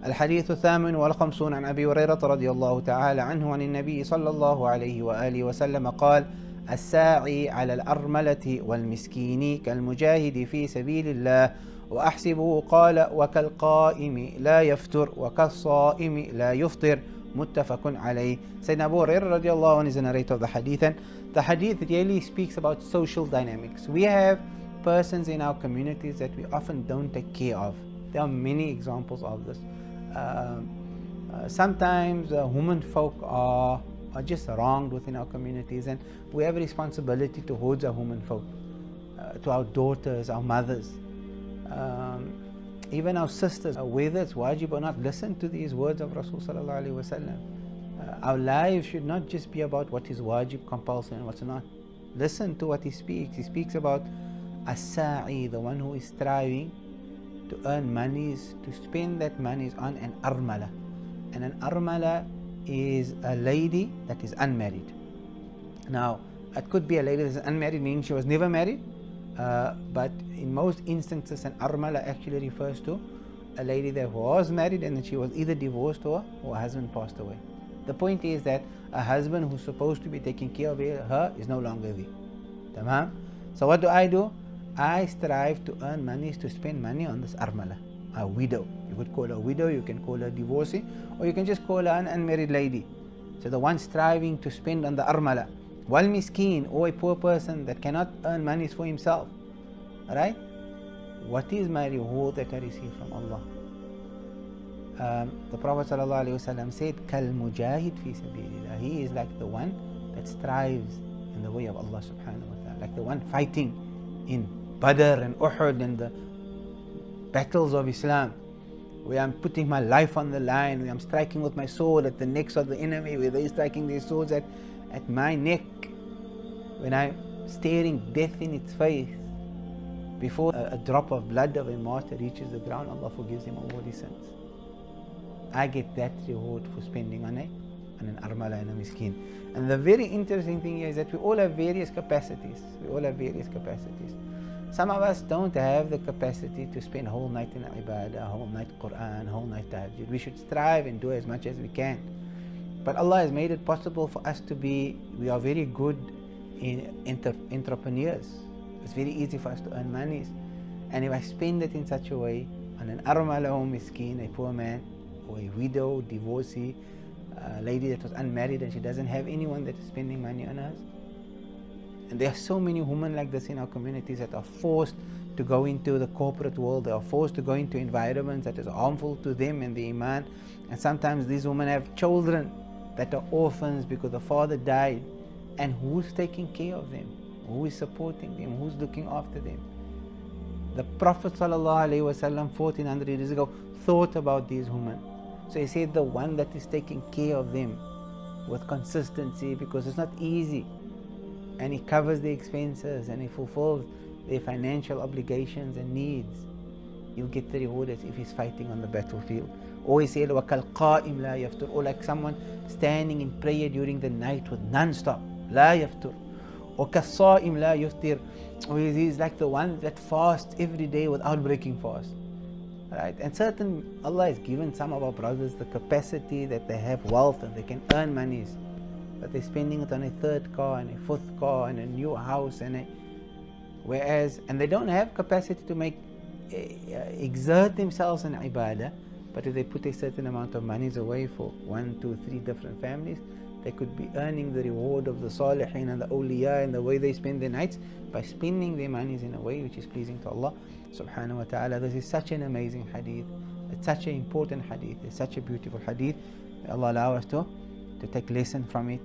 الحديث الثامن والخمسون عن أبي هريرة رضي الله تعالى عنه عن النبي صلى الله عليه وآله وسلم قال: الساعي على الأرملة والمسكين كالمجاهد في سبيل الله، وأحسبه قال: وكالقائم لا يفتر وكالصائم لا يفطر. Muttafaqun alayh. Sayyidina Abu Hurairah radiallahu anhu is the narrator of the hadith, and the hadith really speaks about social dynamics. We have persons in our communities that we often don't take care of. There are many examples of this. Sometimes women folk are just wronged within our communities, and we have a responsibility towards our women folk, to our daughters, our mothers, even our sisters, whether it's wajib or not. Listen to these words of Rasul sallallahu alaihi wasallam. Our lives should not just be about what is wajib, compulsory, and what's not. Listen to what he speaks. He speaks about as-sa'i, the one who is striving to earn monies, to spend that monies on an armala. And an armala is a lady that is unmarried. Now, it could be a lady that is unmarried, meaning she was never married. But in most instances, an armala actually refers to a lady that was married and she was either divorced or her husband passed away. The point is that a husband who's supposed to be taking care of her is no longer there. Tamam? So what do? I strive to earn monies to spend money on this armala, a widow. You could call her a widow, you can call her a divorcee, or you can just call her an unmarried lady. So the one striving to spend on the armala. Wal miskeen, or a poor person that cannot earn monies for himself. Right? What is my reward that I receive from Allah? The Prophet ﷺ said, Kal mujahid fi sabilillah. He is like the one that strives in the way of Allah subhanahu wa ta'ala, like the one fighting in Badr and Uhud and the battles of Islam, where I'm putting my life on the line, where I'm striking with my sword at the necks of the enemy, where they're striking their swords at my neck, when I'm staring death in its face. Before a drop of blood of a martyr reaches the ground, Allah forgives him all his sins. I get that reward for spending on an armala and a miskin. And the very interesting thing here is that we all have various capacities. Some of us don't have the capacity to spend a whole night in ibadah, a whole night Quran, a whole night tahajjud. We should strive and do as much as we can. But Allah has made it possible for us to be, we are very good in entrepreneurs. It's very easy for us to earn monies. And if I spend it in such a way on an armala or miskin, a poor man, or a widow, divorcee, a lady that was unmarried and she doesn't have anyone that is spending money on us. And there are so many women like this in our communities that are forced to go into the corporate world. They are forced to go into environments that is harmful to them and the iman. And sometimes these women have children that are orphans because the father died. And who's taking care of them? Who is supporting them? Who's looking after them? The Prophet ﷺ 1400 years ago thought about these women. So he said the one that is taking care of them with consistency, because it's not easy, and he covers the expenses and he fulfills their financial obligations and needs, you'll get the reward as if he's fighting on the battlefield. Or he said, وَكَالْقَائِمْ لَا يَفْتُرُ, or like someone standing in prayer during the night with non-stop, لَا يَفْتُرُ. Or كَالصَّائِمْ لَا يُفْتِرُ, or he is like the one that fasts every day without breaking fast. Right? And Allah has given some of our brothers the capacity that they have wealth and they can earn monies, but they're spending it on a third car and a fourth car and a new house, and they don't have capacity to exert themselves in ibadah. But if they put a certain amount of monies away for 1, 2, 3 different families, they could be earning the reward of the salihin and the awliya and the way they spend their nights by spending their monies in a way which is pleasing to Allah subhanahu wa ta'ala. This is such an amazing hadith. It's such an important hadith. It's such a beautiful hadith. May Allah allow us to take lesson from it.